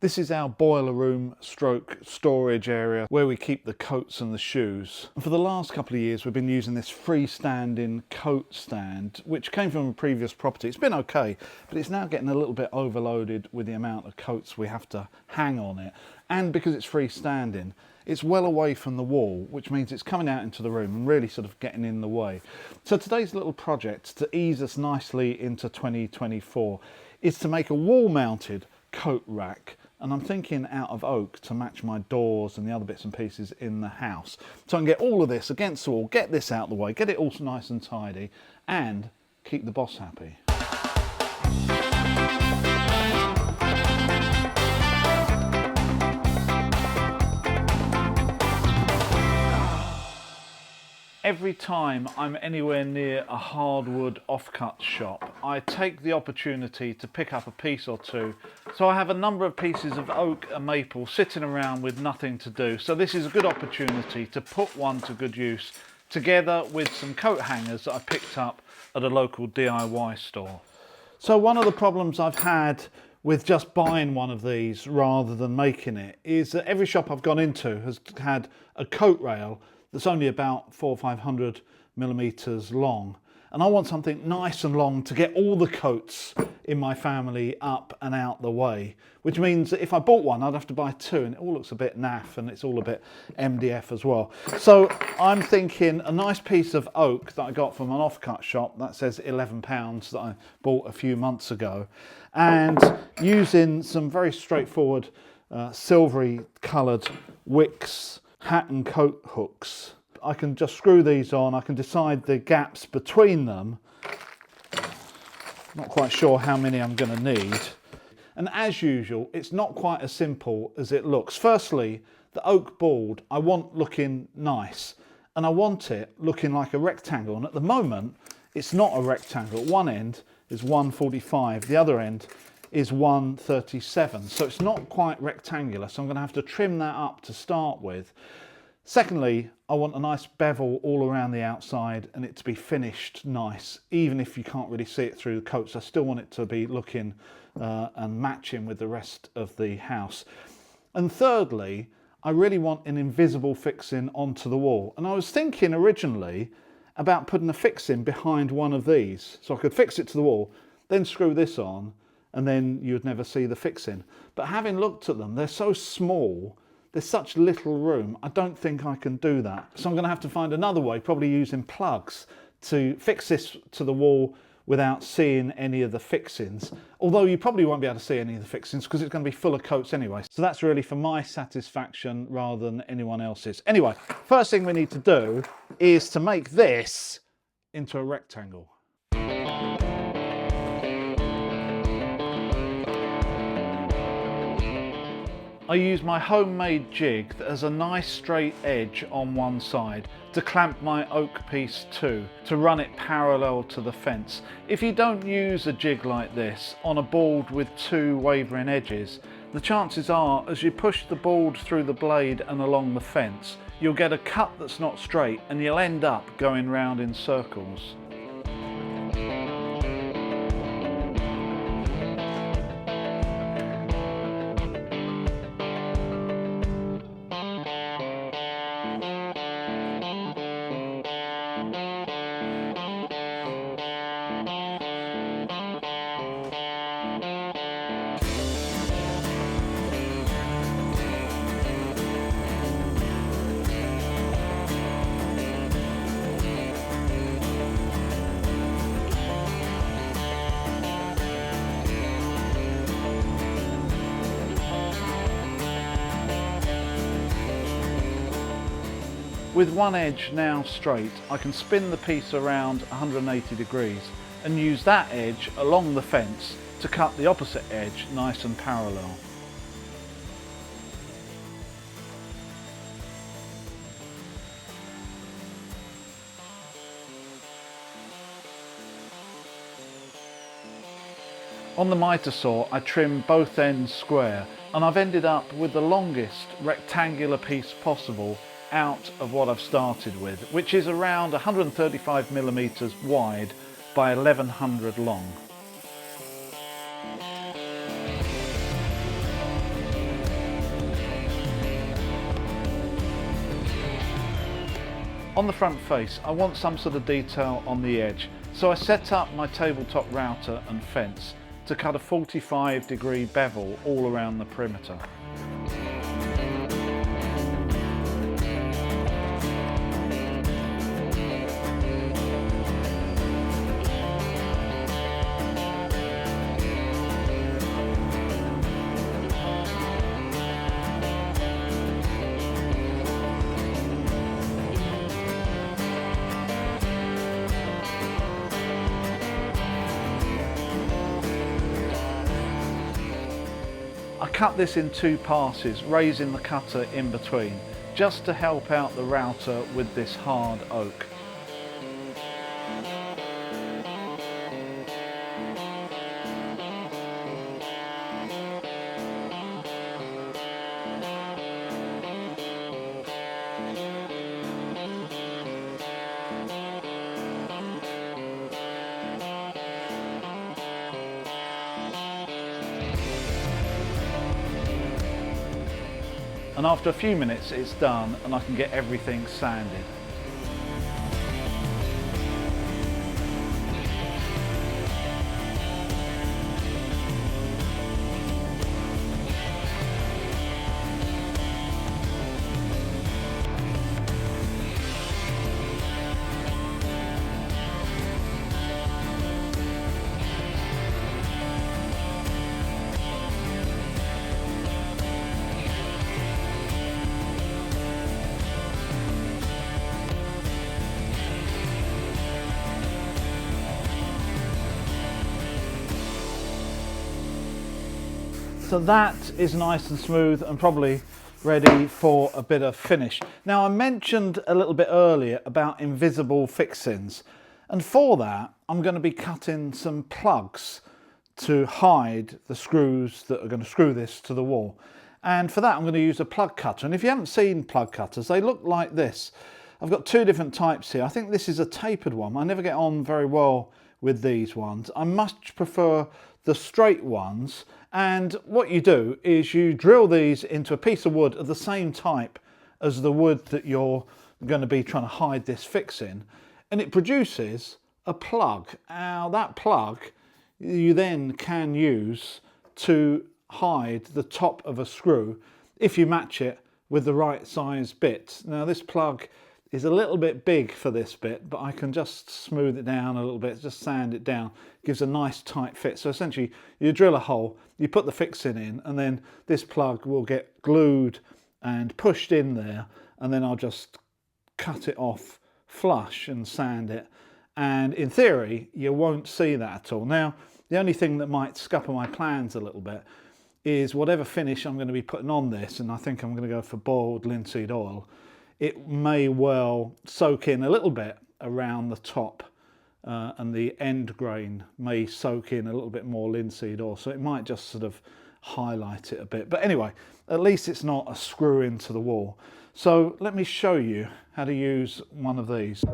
This is our boiler room stroke storage area where we keep the coats and the shoes. And for the last couple of years we've been using this freestanding coat stand which came from a previous property. It's been okay, but it's now getting a little bit overloaded with the amount of coats we have to hang on it. And because it's freestanding, it's well away from the wall, which means it's coming out into the room and really sort of getting in the way. So today's little project to ease us nicely into 2024 is to make a wall-mounted coat rack. And I'm thinking out of oak to match my doors and the other bits and pieces in the house. So I can get all of this against the wall, get this out of the way, get it all nice and tidy, and keep the boss happy. Every time I'm anywhere near a hardwood offcut shop, I take the opportunity to pick up a piece or two. So I have a number of pieces of oak and maple sitting around with nothing to do. So this is a good opportunity to put one to good use, together with some coat hangers that I picked up at a local DIY store. So one of the problems I've had with just buying one of these rather than making it is that every shop I've gone into has had a coat rail that's only about 400 or 500 millimeters long. And I want something nice and long to get all the coats in my family up and out the way, which means that if I bought one, I'd have to buy two, and it all looks a bit naff and it's all a bit MDF as well. So I'm thinking a nice piece of oak that I got from an offcut shop that says £11 that I bought a few months ago, and using some very straightforward silvery coloured wicks hat and coat hooks. I can just screw these on, I can decide the gaps between them. Not quite sure how many I'm going to need. And as usual, it's not quite as simple as it looks. Firstly, the oak board I want looking nice, and I want it looking like a rectangle, and at the moment it's not a rectangle. One end is 145, the other end is 137, so it's not quite rectangular, so I'm going to have to trim that up to start with. Secondly, I want a nice bevel all around the outside and it to be finished nice. Even if you can't really see it through the coats, I still want it to be looking and matching with the rest of the house. And thirdly, I really want an invisible fixing onto the wall, and I was thinking originally about putting a fixing behind one of these, so I could fix it to the wall, then screw this on, and then you'd never see the fixing. But having looked at them, they're so small, there's such little room, I don't think I can do that. So I'm going to have to find another way, probably using plugs, to fix this to the wall without seeing any of the fixings. Although you probably won't be able to see any of the fixings because it's going to be full of coats anyway. So that's really for my satisfaction rather than anyone else's. Anyway, first thing we need to do is to make this into a rectangle. I use my homemade jig that has a nice straight edge on one side to clamp my oak piece to run it parallel to the fence. If you don't use a jig like this on a board with two wavering edges, the chances are as you push the board through the blade and along the fence, you'll get a cut that's not straight and you'll end up going round in circles. With one edge now straight, I can spin the piece around 180 degrees and use that edge along the fence to cut the opposite edge nice and parallel. On the miter saw, I trimmed both ends square, and I've ended up with the longest rectangular piece possible out of what I've started with, which is around 135 millimeters wide by 1100 long. On the front face, I want some sort of detail on the edge, so I set up my tabletop router and fence to cut a 45-degree bevel all around the perimeter. I cut this in 2 passes, raising the cutter in between, just to help out the router with this hard oak. And after a few minutes it's done and I can get everything sanded. So that is nice and smooth and probably ready for a bit of finish. Now, I mentioned a little bit earlier about invisible fixings, and for that I'm going to be cutting some plugs to hide the screws that are going to screw this to the wall. And for that I'm going to use a plug cutter, and if you haven't seen plug cutters, they look like this. I've got 2 different types here. I think this is a tapered one. I never get on very well with these ones. I much prefer the straight ones, and what you do is you drill these into a piece of wood of the same type as the wood that you're going to be trying to hide this fix in, and it produces a plug. Now that plug you then can use to hide the top of a screw if you match it with the right size bit. Now this plug is a little bit big for this bit, but I can just smooth it down a little bit, just sand it down. Gives a nice tight fit. So essentially you drill a hole, you put the fixing in, and then this plug will get glued and pushed in there, and then I'll just cut it off flush and sand it. And in theory, you won't see that at all. Now, the only thing that might scupper my plans a little bit is whatever finish I'm going to be putting on this, and I think I'm going to go for boiled linseed oil, it may well soak in a little bit around the top, and the end grain may soak in a little bit more linseed oil, so it might just sort of highlight it a bit. But anyway, at least it's not a screw into the wall. So let me show you how to use one of these.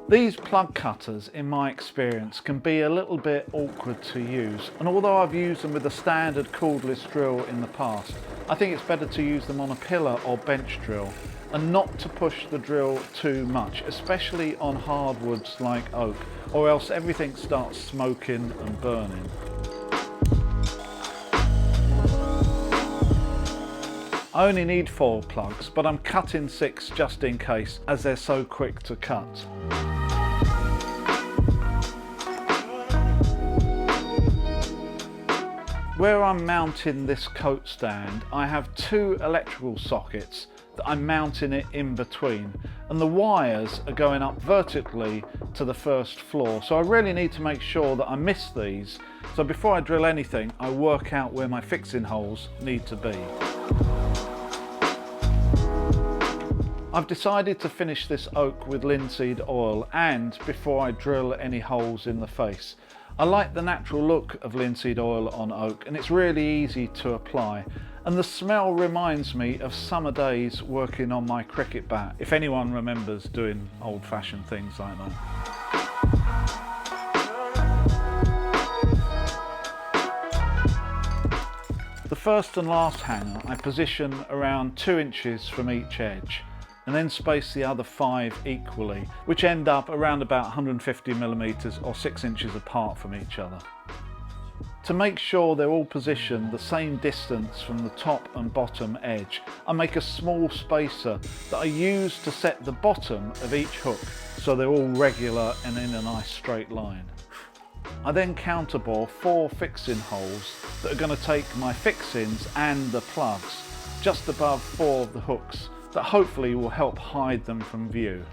These plug cutters, in my experience, can be a little bit awkward to use, and although I've used them with a standard cordless drill in the past, I think it's better to use them on a pillar or bench drill and not to push the drill too much, especially on hardwoods like oak, or else everything starts smoking and burning. I only need 4 plugs, but I'm cutting 6 just in case, as they're so quick to cut. Where I'm mounting this coat stand, I have 2 electrical sockets that I'm mounting it in between, and the wires are going up vertically to the first floor, so I really need to make sure that I miss these. So before I drill anything, I work out where my fixing holes need to be. I've decided to finish this oak with linseed oil, and before I drill any holes in the face. I like the natural look of linseed oil on oak, and it's really easy to apply. And the smell reminds me of summer days working on my cricket bat, if anyone remembers doing old-fashioned things like that. The first and last hanger I position around 2 inches from each edge, and then space the other 5 equally, which end up around about 150 millimeters or 6 inches apart from each other. To make sure they're all positioned the same distance from the top and bottom edge, I make a small spacer that I use to set the bottom of each hook so they're all regular and in a nice straight line. I then counterbore 4 fixing holes that are going to take my fixings and the plugs just above 4 of the hooks that hopefully will help hide them from view.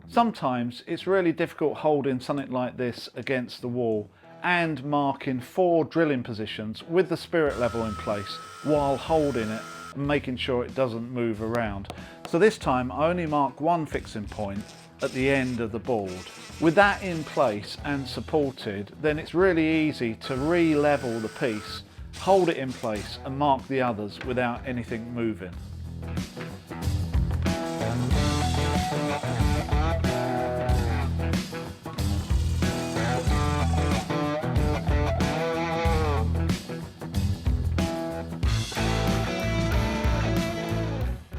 Sometimes it's really difficult holding something like this against the wall and marking 4 drilling positions with the spirit level in place while holding it and making sure it doesn't move around. So this time I only mark 1 fixing point at the end of the board. With that in place and supported, then it's really easy to re-level the piece, hold it in place and mark the others without anything moving.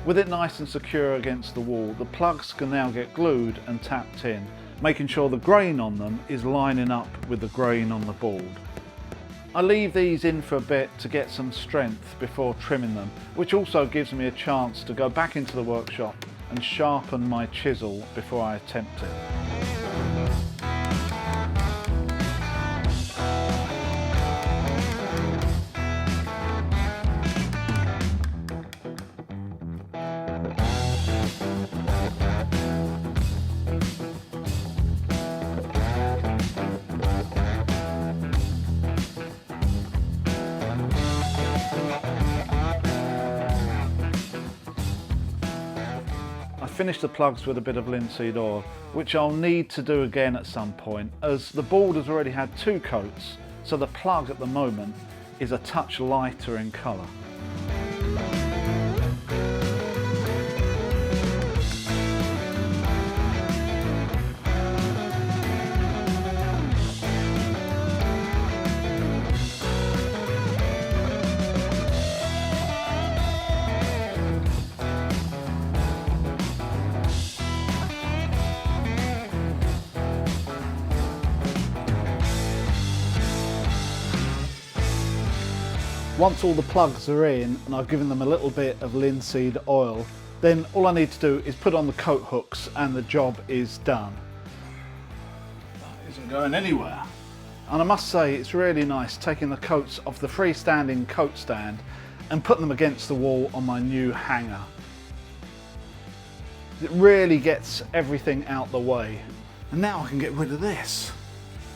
With it nice and secure against the wall, the plugs can now get glued and tapped in, making sure the grain on them is lining up with the grain on the board. I leave these in for a bit to get some strength before trimming them, which also gives me a chance to go back into the workshop and sharpen my chisel before I attempt it. Finish the plugs with a bit of linseed oil, which I'll need to do again at some point, as the board has already had 2 coats, so the plug at the moment is a touch lighter in colour. Once all the plugs are in and I've given them a little bit of linseed oil, then all I need to do is put on the coat hooks and the job is done. That isn't going anywhere. And I must say it's really nice taking the coats off the freestanding coat stand and putting them against the wall on my new hanger. It really gets everything out the way. And now I can get rid of this.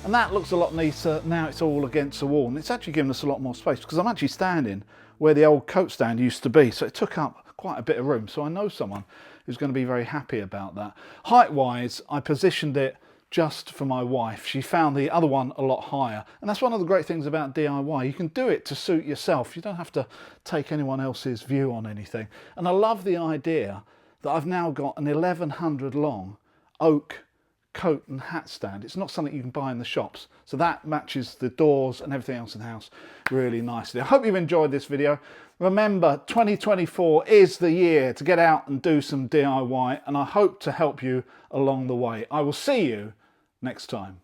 And that looks a lot neater now it's all against the wall, and it's actually given us a lot more space because I'm actually standing where the old coat stand used to be, so it took up quite a bit of room. So I know someone who's going to be very happy about that. Height wise, I positioned it just for my wife. She found the other one a lot higher, and that's one of the great things about DIY. You can do it to suit yourself. You don't have to take anyone else's view on anything. And I love the idea that I've now got an 1100 long oak coat and hat stand. It's not something you can buy in the shops, so that matches the doors and everything else in the house really nicely. I hope you've enjoyed this video. Remember, 2024 is the year to get out and do some DIY, and I hope to help you along the way. I will see you next time.